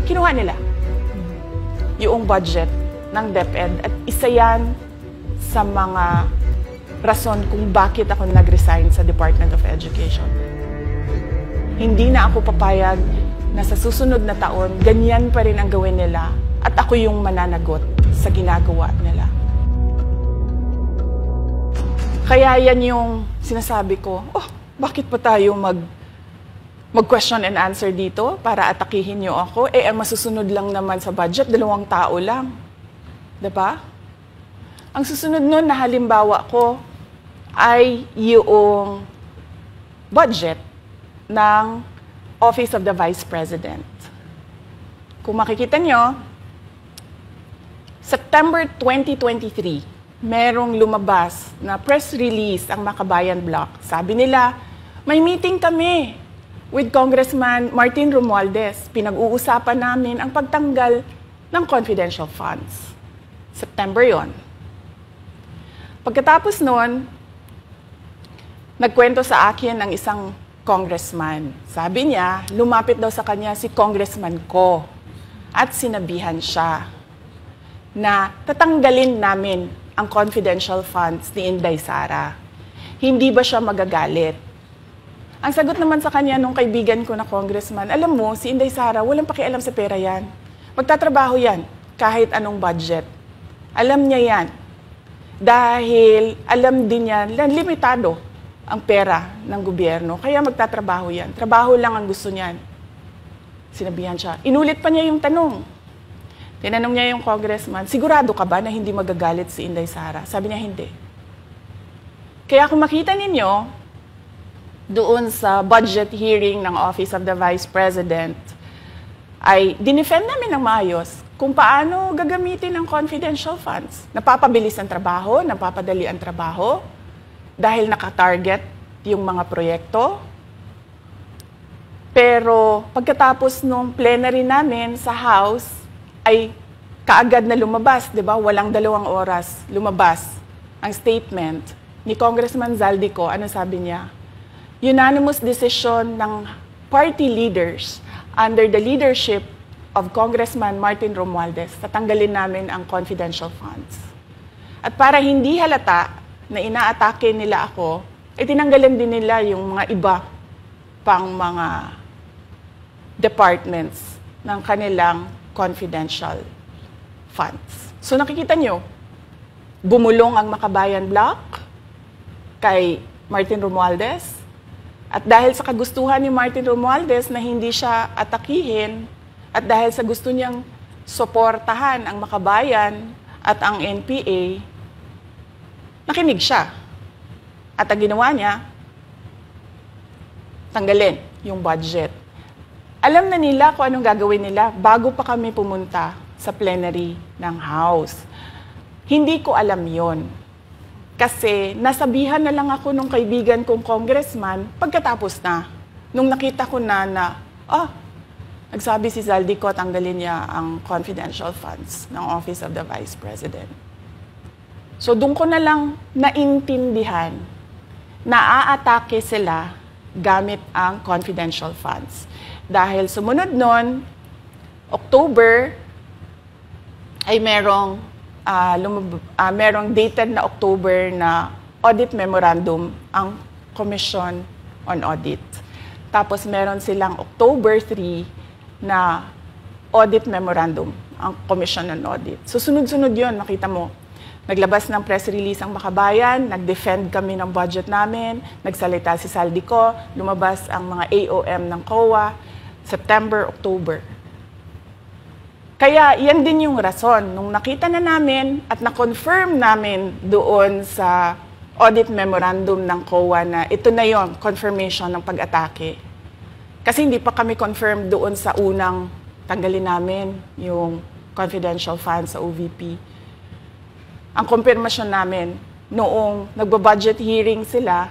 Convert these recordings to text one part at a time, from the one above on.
kinuha nila yung budget ng DepEd at isa yan sa mga rason kung bakit ako nag-resign sa Department of Education. Hindi na ako papayag na sa susunod na taon, ganyan pa rin ang gawin nila at ako yung mananagot sa ginagawa nila. Kaya yan yung sinasabi ko, bakit pa tayo mag-question and answer dito para atakihin niyo ako? Ang masusunod lang naman sa budget, 2 tao lang. Diba? Ang susunod nun na halimbawa ko ay yung budget ng Office of the Vice President. Kung makikita nyo, September 2023, merong lumabas na press release ang Makabayan Bloc. Sabi nila, may meeting kami with Congressman Martin Romualdez. Pinag-uusapan namin ang pagtanggal ng confidential funds. September yon. Pagkatapos noon, nagkwento sa akin ang isang congressman. Sabi niya, lumapit daw sa kanya si Congressman Ko at sinabihan siya na tatanggalin namin ang confidential funds ni Inday Sara. Hindi ba siya magagalit? Ang sagot naman sa kanya nung kaibigan ko na congressman, alam mo, si Inday Sara, walang pakialam sa pera yan. Magtatrabaho yan kahit anong budget. Alam niya yan. Dahil alam din yan, limitado ang pera ng gobyerno. Kaya magtatrabaho yan. Trabaho lang ang gusto niyan. Sinabihan siya. Inulit pa niya yung tanong. Tinanong niya yung congressman, sigurado ka ba na hindi magagalit si Inday Sara? Sabi niya, hindi. Kaya kung makita ninyo, doon sa budget hearing ng Office of the Vice President, ay dinefend namin ng maayos kung paano gagamitin ang confidential funds. Napapabilis ang trabaho, napapadali ang trabaho, dahil nakatarget yung mga proyekto. Pero pagkatapos nung plenary namin sa House, ay kaagad na lumabas, di ba? Walang 2 oras lumabas ang statement ni Congressman Zaldico. Ano sabi niya? Unanimous decision ng party leaders under the leadership of Congressman Martin Romualdez, tatanggalin namin ang confidential funds. At para hindi halata na inaatake nila ako, tinanggalan din nila yung mga iba pang mga departments ng kanilang confidential funds. So nakikita nyo, bumulong ang Makabayan Bloc kay Martin Romualdez. At dahil sa kagustuhan ni Martin Romualdez na hindi siya atakihin, at dahil sa gusto niyang suportahan ang Makabayan at ang NPA, nakinig siya. At ang ginawa niya, tanggalin yung budget. Alam na nila kung anong gagawin nila bago pa kami pumunta sa plenary ng House. Hindi ko alam yon. Kasi nasabihan na lang ako nung kaibigan kong congressman pagkatapos na. Nung nakita ko na nagsabi si Zaldico, tanggalin niya ang confidential funds ng Office of the Vice President. So doon ko na lang naintindihan na aatake sila gamit ang confidential funds. Dahil sumunod nun, October, ay merong dated na October na audit memorandum ang Commission on Audit. Tapos meron silang October 3 na audit memorandum ang Commission on Audit. So sunod-sunod yun, makita mo. Naglabas ng press release ang Makabayan, nag-defend kami ng budget namin, nagsalita si Zaldico, lumabas ang mga AOM ng COA, September, October. Kaya yan din yung rason. Nung nakita na namin at na-confirm namin doon sa audit memorandum ng COA na ito na yon, confirmation ng pag-atake. Kasi hindi pa kami confirmed doon sa unang tanggalin namin yung confidential funds sa OVP. Ang confirmation namin, noong nagba-budget hearing sila,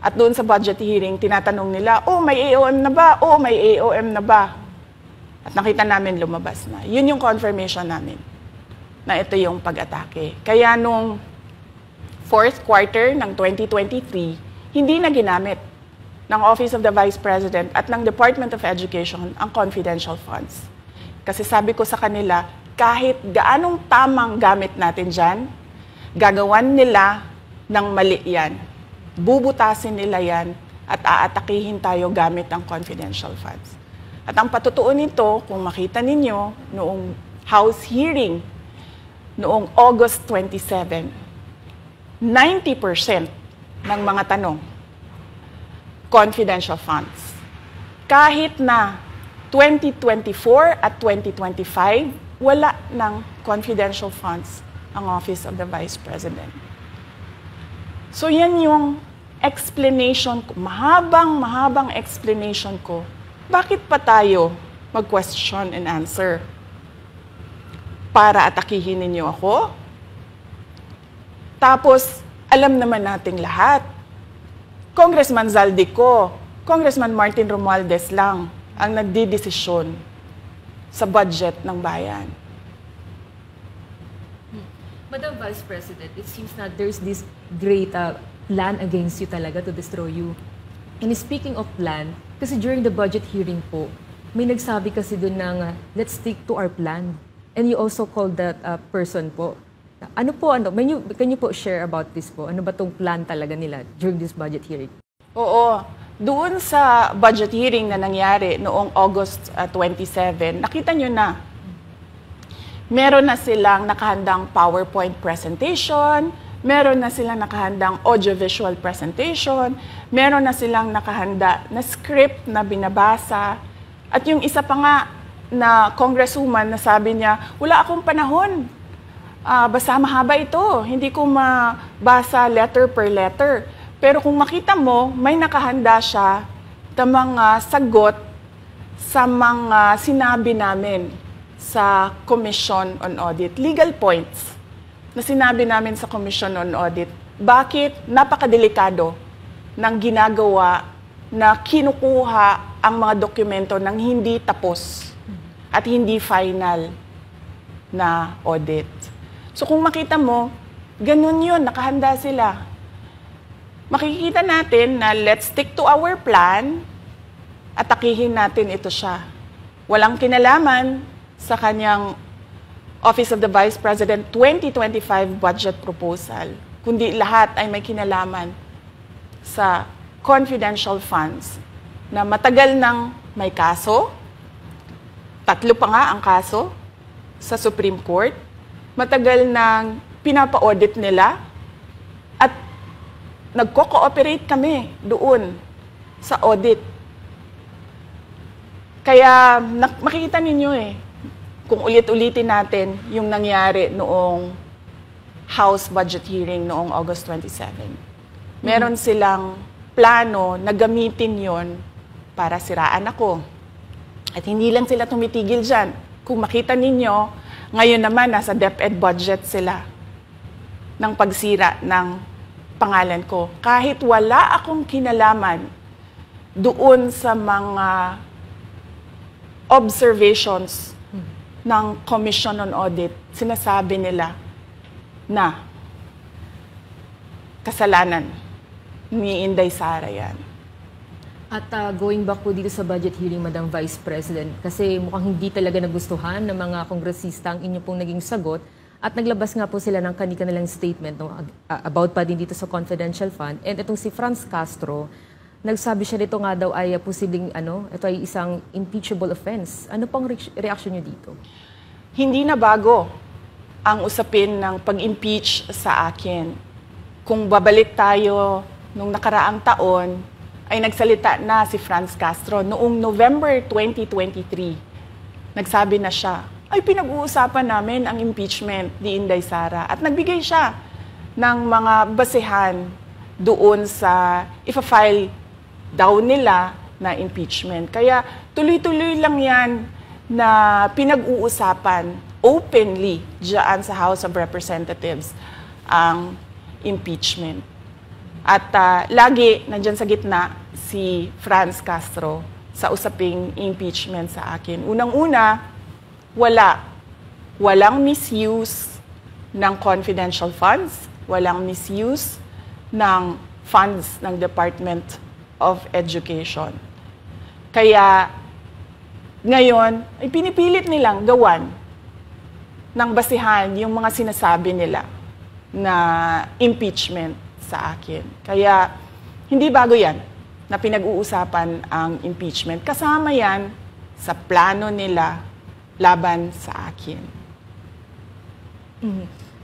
at doon sa budget hearing, tinatanong nila, may AOM na ba? May AOM na ba? At nakita namin lumabas na. Yun yung confirmation namin na ito yung pag-atake. Kaya nung fourth quarter ng 2023, hindi na ginamit ng Office of the Vice President at ng Department of Education ang confidential funds. Kasi sabi ko sa kanila, kahit gaanong tamang gamit natin dyan, gagawan nila ng mali yan. Bubutasin nila yan at aatakihin tayo gamit ang confidential funds. At ang patutuon nito, kung makita ninyo, noong House hearing, noong August 27, 90% ng mga tanong, confidential funds. Kahit na 2024 at 2025, wala ng confidential funds ang Office of the Vice President. So yan yung explanation ko, mahabang explanation ko. Bakit pa tayo mag-question and answer? Para atakihin ninyo ako? Tapos, alam naman nating lahat. Congressman Zaldico, Congressman Martin Romualdez lang ang nagdidesisyon sa budget ng bayan. Madam Vice President, it seems that there's this great plan against you talaga to destroy you. And speaking of plan, kasi during the budget hearing po, may nagsabi kasi doon ng let's stick to our plan. And you also called that person po. Can you po share about this po? Ano ba tong plan talaga nila during this budget hearing? Oo. Doon sa budget hearing na nangyari noong August 27, nakita nyo na, meron na silang nakahandang PowerPoint presentation, meron na silang nakahandang audiovisual presentation, meron na silang nakahanda na script na binabasa, at yung isa pa nga na congresswoman na sabi niya, wala akong panahon, basta mahaba ito, hindi ko mabasa letter per letter. Pero kung makita mo, may nakahanda siya na mga sagot sa mga sinabi namin sa Commission on Audit. Legal points na sinabi namin sa Commission on Audit. Bakit napakadelikado ng ginagawa na kinukuha ang mga dokumento ng hindi tapos at hindi final na audit. So kung makita mo, ganun yun, nakahanda sila. Makikita natin na let's stick to our plan at atakihin natin ito siya. Walang kinalaman sa kanyang Office of the Vice President 2025 budget proposal, kundi lahat ay may kinalaman sa confidential funds na matagal nang may kaso, 3 pa nga ang kaso sa Supreme Court, matagal nang pinapa-audit nila, at nagko-cooperate kami doon sa audit. Kaya makikita ninyo kung ulit-ulitin natin yung nangyari noong House budget hearing noong August 27. Meron silang plano na gamitin yon para siraan ako. At hindi lang sila tumitigil dyan. Kung makita ninyo, ngayon naman nasa DepEd budget sila ng pagsira ng pangalan ko. Kahit wala akong kinalaman doon sa mga observations ng Commission on Audit, sinasabi nila na kasalanan ni Inday Sara yan. At going back po dito sa budget hearing, Madam Vice President, kasi mukhang hindi talaga nagustuhan ng mga kongresista ang inyo pong naging sagot. At naglabas nga po sila ng kanilang statement about pa din dito sa confidential fund. And itong si Franz Castro, nagsabi siya dito nga daw ay posibleng ito ay isang impeachable offense. Ano pong reaction niyo dito? Hindi na bago ang usapin ng pag-impeach sa akin. Kung babalik tayo nung nakaraang taon, ay nagsalita na si Franz Castro noong November 2023. Nagsabi na siya, ay pinag-uusapan namin ang impeachment ni Inday Sara. At nagbigay siya ng mga basehan doon sa ifa-file daw nila na impeachment. Kaya tuloy-tuloy lang yan na pinag-uusapan openly diyan sa House of Representatives ang impeachment. At lagi nandyan sa gitna si Franz Castro sa usaping impeachment sa akin. Unang-una, walang misuse ng confidential funds, walang misuse ng funds ng Department of Education. Kaya ngayon, ay pinipilit nilang gawan ng basihan yung mga sinasabi nila na impeachment sa akin. Kaya hindi bago yan na pinag-uusapan ang impeachment. Kasama yan sa plano nila laban sa akin.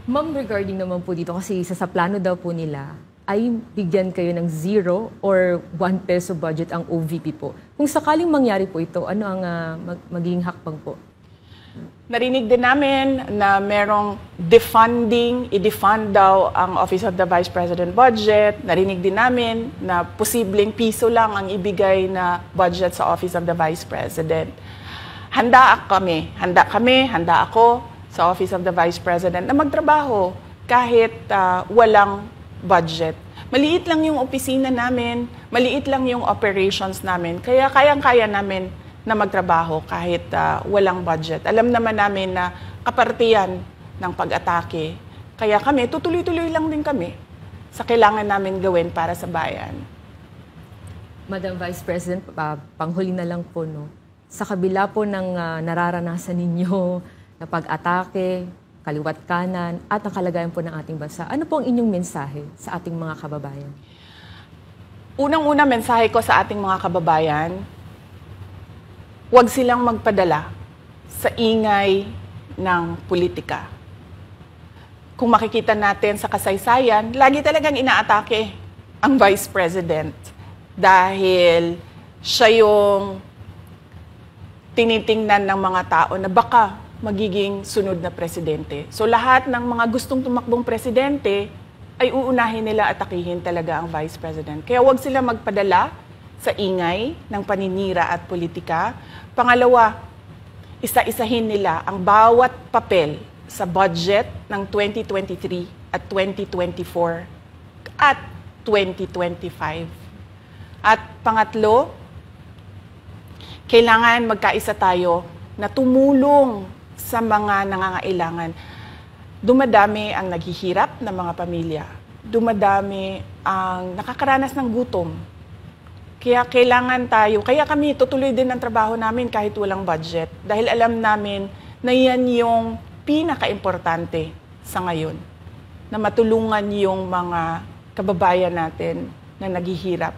Ma'am, regarding naman po dito, kasi sa plano daw po nila, ay bigyan kayo ng 0 or 1 peso budget ang OVP po. Kung sakaling mangyari po ito, ano ang magiging hakbang po? Narinig din namin na merong defunding, i-defund daw ang Office of the Vice President budget. Narinig din namin na posibleng piso lang ang ibigay na budget sa Office of the Vice President. Handa ako sa Office of the Vice President na magtrabaho kahit walang budget. Maliit lang yung opisina namin, maliit lang yung operations namin, kaya kayang-kaya namin na magtrabaho kahit walang budget. Alam naman namin na kapartiyan ng pag-atake. Kaya kami, tutuloy-tuloy lang din kami sa kailangan namin gawin para sa bayan. Madam Vice President, panghuli na lang po, no? Sa kabila po ng nararanasan ninyo na pag-atake, kaliwat kanan, at ang kalagayan po ng ating bansa, ano po ang inyong mensahe sa ating mga kababayan? Unang-una mensahe ko sa ating mga kababayan, huwag silang magpadala sa ingay ng politika. Kung makikita natin sa kasaysayan, lagi talagang inaatake ang Vice President dahil siya yung tinitingnan ng mga tao na baka magiging sunod na presidente. So lahat ng mga gustong tumakbong presidente ay uunahin nila atakihin talaga ang Vice President. Kaya huwag sila magpadala sa ingay ng paninira at politika. Pangalawa, isa-isahin nila ang bawat papel sa budget ng 2023 at 2024 at 2025. At pangatlo, kailangan magkaisa tayo na tumulong sa mga nangangailangan. Dumadami ang naghihirap na mga pamilya. Dumadami ang nakakaranas ng gutom. Kaya kaya kami tutuloy din ang trabaho namin kahit walang budget. Dahil alam namin na yan yung pinaka-importante sa ngayon. Na matulungan yung mga kababayan natin na naghihirap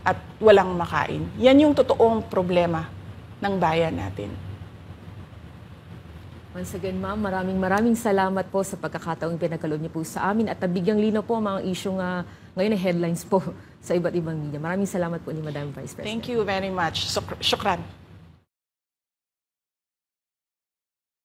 at walang makain. Yan yung totoong problema ng bayan natin. Once again, ma'am, maraming salamat po sa pagkakataong pinagkaloob niyo po sa amin at nabigyang linaw po ang mga isyong ngayon na headlines po sa iba't ibang media. Maraming salamat po ni Madam Vice President. Thank you very much. Shukran.